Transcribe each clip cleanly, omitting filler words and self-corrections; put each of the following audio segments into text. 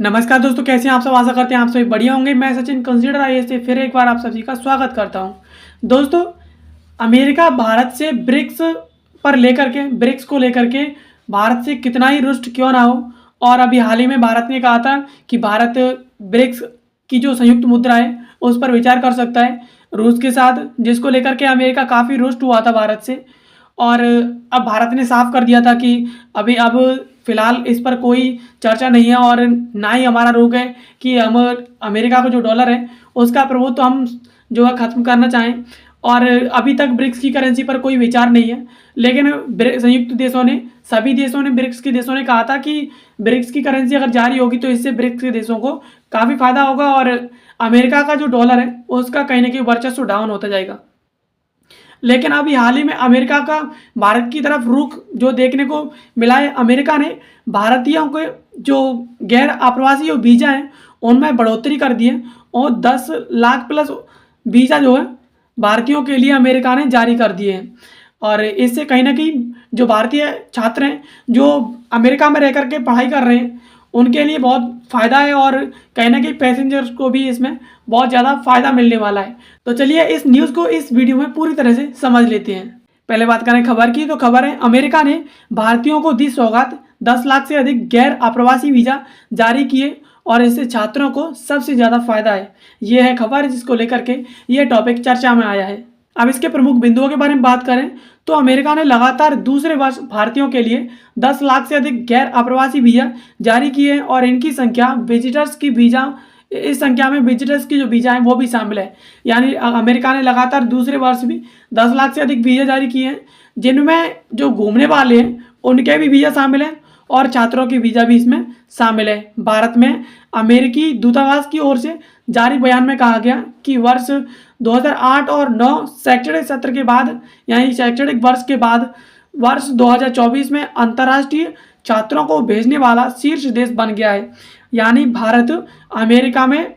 नमस्कार दोस्तों, कैसे हैं आप सब। आशा करते हैं आप सभी बढ़िया होंगे। मैं सचिन कंसीडर आईएएस से फिर एक बार आप सभी का स्वागत करता हूं। दोस्तों, अमेरिका भारत से ब्रिक्स को लेकर के भारत से कितना ही रुष्ट क्यों ना हो, और अभी हाल ही में भारत ने कहा था कि भारत ब्रिक्स की जो संयुक्त मुद्रा है उस पर विचार कर सकता है रूस के साथ, जिसको लेकर के अमेरिका काफ़ी रुष्ट हुआ था भारत से। और अब भारत ने साफ कर दिया था कि अब फिलहाल इस पर कोई चर्चा नहीं है, और ना ही हमारा रोक है कि हम अमेरिका का जो डॉलर है उसका प्रभुत्व तो हम जो है ख़त्म करना चाहें। और अभी तक ब्रिक्स की करेंसी पर कोई विचार नहीं है, लेकिन सभी देशों ने ब्रिक्स के देशों ने कहा था कि ब्रिक्स की करेंसी अगर जारी होगी तो इससे ब्रिक्स के देशों को काफ़ी फायदा होगा, और अमेरिका का जो डॉलर है उसका कहीं ना कहीं वर्चस्व डाउन होता जाएगा। लेकिन अभी हाल ही में अमेरिका का भारत की तरफ रुख जो देखने को मिला है, अमेरिका ने भारतीयों के जो गैर आप्रवासी जो वीज़ा हैं उनमें बढ़ोतरी कर दी है, और 10 लाख प्लस वीज़ा जो है भारतीयों के लिए अमेरिका ने जारी कर दिए हैं। और इससे कहीं ना कहीं जो भारतीय छात्र हैं जो अमेरिका में रह करके पढ़ाई कर रहे हैं उनके लिए बहुत फ़ायदा है, और कहीं ना कहीं पैसेंजर्स को भी इसमें बहुत ज़्यादा फ़ायदा मिलने वाला है। तो चलिए इस न्यूज़ को इस वीडियो में पूरी तरह से समझ लेते हैं। पहले बात करें खबर की, तो खबर है अमेरिका ने भारतीयों को दी सौगात, 10 लाख से अधिक गैर आप्रवासी वीज़ा जारी किए, और इससे छात्रों को सबसे ज़्यादा फायदा है। ये है खबर जिसको लेकर के ये टॉपिक चर्चा में आया है। अब इसके प्रमुख बिंदुओं के बारे में बात करें तो अमेरिका ने लगातार दूसरे वर्ष भारतीयों के लिए 10 लाख से अधिक गैर आप्रवासी वीज़ा जारी किए हैं, और इनकी संख्या विजिटर्स की वीज़ा इस संख्या में विजिटर्स की जो वीज़ा हैं वो भी शामिल है। यानी अमेरिका ने लगातार दूसरे वर्ष भी 10 लाख से अधिक वीज़ा जारी किए हैं, जिनमें जो घूमने वाले हैं उनके भी वीज़ा शामिल हैं और छात्रों की वीज़ा भी इसमें शामिल है। भारत में अमेरिकी दूतावास की ओर से जारी बयान में कहा गया कि वर्ष 2008 और 9 शैक्षणिक सत्र के बाद, यानी शैक्षणिक वर्ष के बाद वर्ष 2024 में अंतर्राष्ट्रीय छात्रों को भेजने वाला शीर्ष देश बन गया है। यानी भारत अमेरिका में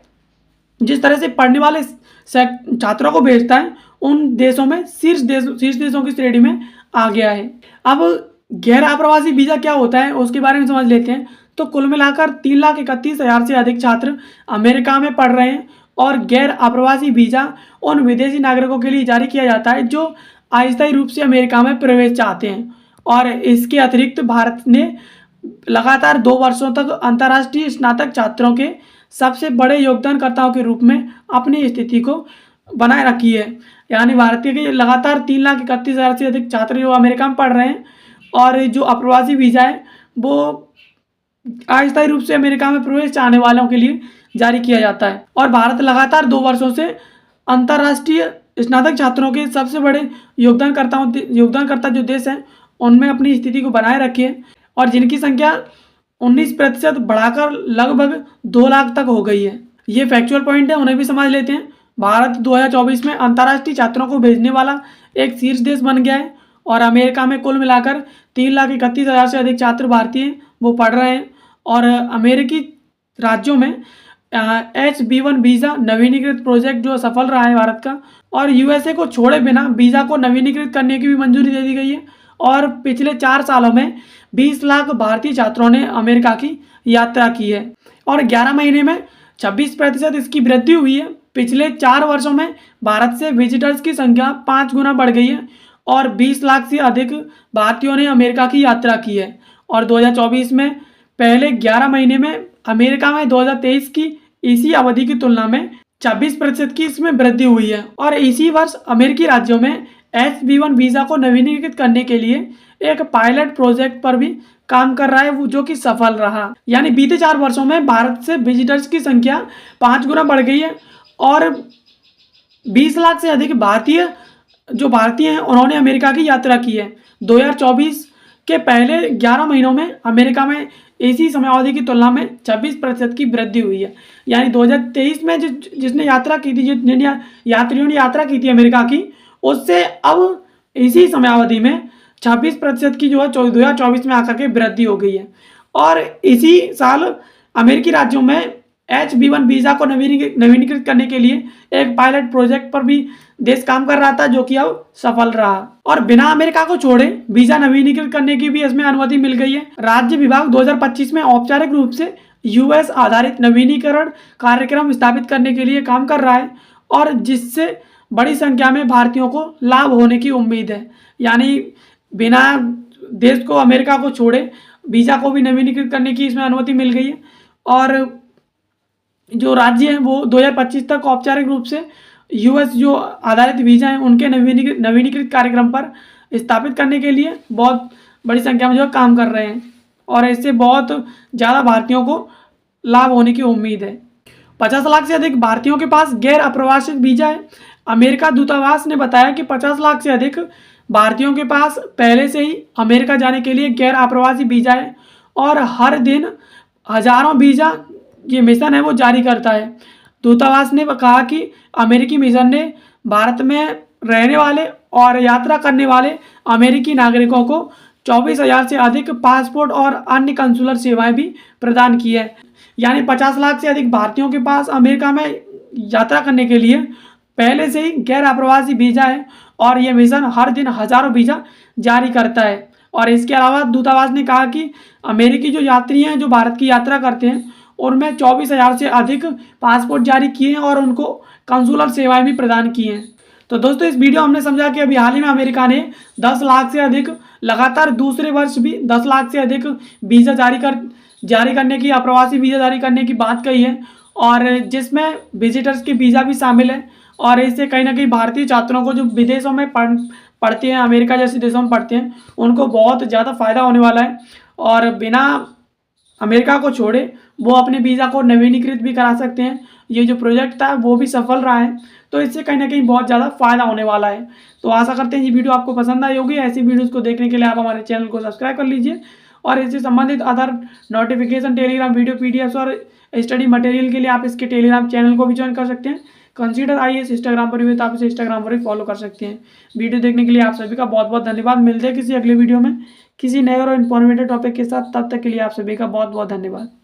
जिस तरह से पढ़ने वाले छात्रों को भेजता है उन देशों में शीर्ष देशों की श्रेणी में आ गया है। अब गैर आप्रवासी वीज़ा क्या होता है उसके बारे में समझ लेते हैं। तो कुल मिलाकर 3,31,000 से अधिक छात्र अमेरिका में पढ़ रहे हैं, और गैर आप्रवासी वीज़ा उन विदेशी नागरिकों के लिए जारी किया जाता है जो अस्थायी रूप से अमेरिका में प्रवेश चाहते हैं। और इसके अतिरिक्त भारत ने लगातार 2 वर्षों तक अंतर्राष्ट्रीय स्नातक छात्रों के सबसे बड़े योगदानकर्ताओं के रूप में अपनी स्थिति को बनाए रखी है। यानी भारतीय के लगातार 3,31,000 से अधिक छात्र जो अमेरिका में पढ़ रहे हैं, और जो अप्रवासी वीज़ा है वो अस्थायी रूप से अमेरिका में प्रवेश चाहने वालों के लिए जारी किया जाता है। और भारत लगातार 2 वर्षों से अंतर्राष्ट्रीय स्नातक छात्रों के सबसे बड़े योगदानकर्ता जो देश हैं उनमें अपनी स्थिति को बनाए रखे है, और जिनकी संख्या 19% बढ़ाकर लगभग 2 लाख तक हो गई है। ये फैक्चुअल पॉइंट है, उन्हें भी समझ लेते हैं। भारत 2024 में अंतर्राष्ट्रीय छात्रों को भेजने वाला एक शीर्ष देश बन गया है, और अमेरिका में कुल मिलाकर 3,31,000 से अधिक छात्र भारतीय वो पढ़ रहे हैं। और अमेरिकी राज्यों में H-1B वीज़ा नवीनीकृत प्रोजेक्ट जो सफल रहा है भारत का, और यूएसए को छोड़े बिना वीज़ा को नवीनीकृत करने की भी मंजूरी दे दी गई है। और पिछले 4 सालों में 20 लाख भारतीय छात्रों ने अमेरिका की यात्रा की है, और 11 महीने में 26% इसकी वृद्धि हुई है। पिछले 4 वर्षों में भारत से विजिटर्स की संख्या 5 गुना बढ़ गई है, और 20 लाख से अधिक भारतीयों ने अमेरिका की यात्रा की है। और 2024 में पहले 11 महीने में अमेरिका में 2023 की इसी अवधि की तुलना में 26% की इसमें वृद्धि हुई है। और इसी वर्ष अमेरिकी राज्यों में H-1B वीज़ा को नवीनीकृत करने के लिए एक पायलट प्रोजेक्ट पर भी काम कर रहा है, वो जो कि सफल रहा। यानी बीते 4 वर्षों में भारत से विजिटर्स की संख्या 5 गुना बढ़ गई है, और 20 लाख से अधिक भारतीय हैं उन्होंने अमेरिका की यात्रा की है। 2024 के पहले 11 महीनों में अमेरिका में इसी समयावधि की तुलना में 26% की वृद्धि हुई है। यानी 2023 में जिसने यात्रा की थी, जिन यात्रियों ने यात्रा की थी अमेरिका की, उससे अब इसी समयावधि में 26% की जो है 2024 में आकर के वृद्धि हो गई है। और इसी साल अमेरिकी राज्यों में H-1B वीज़ा को नवीनीकृत करने के लिए एक पायलट प्रोजेक्ट पर भी देश काम कर रहा था, जो कि अब सफल रहा। और बिना अमेरिका को छोड़े वीज़ा नवीनीकृत करने की भी इसमें अनुमति मिल गई है। राज्य विभाग 2025 में औपचारिक रूप से यूएस आधारित नवीनीकरण कार्यक्रम स्थापित करने के लिए काम कर रहा है और जिससे बड़ी संख्या में भारतीयों को लाभ होने की उम्मीद है। यानी बिना देश को, अमेरिका को छोड़े वीज़ा को भी नवीनीकृत करने की इसमें अनुमति मिल गई है और जो राज्य हैं वो 2025 तक औपचारिक रूप से यूएस जो आधारित वीज़ा हैं उनके नवीनीकृत कार्यक्रम पर स्थापित करने के लिए बहुत बड़ी संख्या में जो काम कर रहे हैं और इससे बहुत ज़्यादा भारतीयों को लाभ होने की उम्मीद है। 50 लाख से अधिक भारतीयों के पास गैर अप्रवासित वीज़ा है। अमेरिका दूतावास ने बताया कि 50 लाख से अधिक भारतीयों के पास पहले से ही अमेरिका जाने के लिए गैर आप्रवासी वीज़ा है और हर दिन हज़ारों वीज़ा ये मिशन है वो जारी करता है। दूतावास ने कहा कि अमेरिकी मिशन ने भारत में रहने वाले और यात्रा करने वाले अमेरिकी नागरिकों को 24,000 से अधिक पासपोर्ट और अन्य कंसुलर सेवाएं भी प्रदान की है। यानी 50 लाख से अधिक भारतीयों के पास अमेरिका में यात्रा करने के लिए पहले से ही गैर आप्रवासी वीज़ा है और यह मिशन हर दिन हज़ारों वीज़ा जारी करता है। और इसके अलावा दूतावास ने कहा कि अमेरिकी जो यात्री हैं जो भारत की यात्रा करते हैं उनमें 24,000 से अधिक पासपोर्ट जारी किए हैं और उनको कंसुलर सेवाएं भी प्रदान की हैं। तो दोस्तों इस वीडियो हमने समझा कि अभी हाल ही में अमेरिका ने 10 लाख से अधिक लगातार दूसरे वर्ष भी 10 लाख से अधिक वीज़ा जारी करने की, अप्रवासी वीज़ा जारी करने की बात कही है और जिसमें विजिटर्स के वीज़ा भी शामिल है और इससे कहीं ना कहीं भारतीय छात्रों को जो विदेशों में पढ़ते हैं, अमेरिका जैसे देशों में पढ़ते हैं, उनको बहुत ज़्यादा फ़ायदा होने वाला है और बिना अमेरिका को छोड़े वो अपने वीज़ा को नवीनीकृत भी करा सकते हैं। ये जो प्रोजेक्ट था वो भी सफल रहा है, तो इससे कहीं ना कहीं बहुत ज़्यादा फ़ायदा होने वाला है। तो आशा करते हैं ये वीडियो आपको पसंद आई होगी। ऐसी वीडियोज़ को देखने के लिए आप हमारे चैनल को सब्सक्राइब कर लीजिए और इससे संबंधित other notification, Telegram video, PDF और स्टडी मटेरियल के लिए आप इसके टेलीग्राम चैनल को भी ज्वाइन कर सकते हैं। कंसीडर IAS इंस्टाग्राम पर भी, तो आप इसे इंस्टाग्राम पर भी फॉलो कर सकते हैं। वीडियो देखने के लिए आप सभी का बहुत बहुत धन्यवाद। मिलते हैं किसी अगले वीडियो में किसी नए और इन्फॉर्मेटिव टॉपिक के साथ। तब तक के लिए आप सभी का बहुत बहुत धन्यवाद।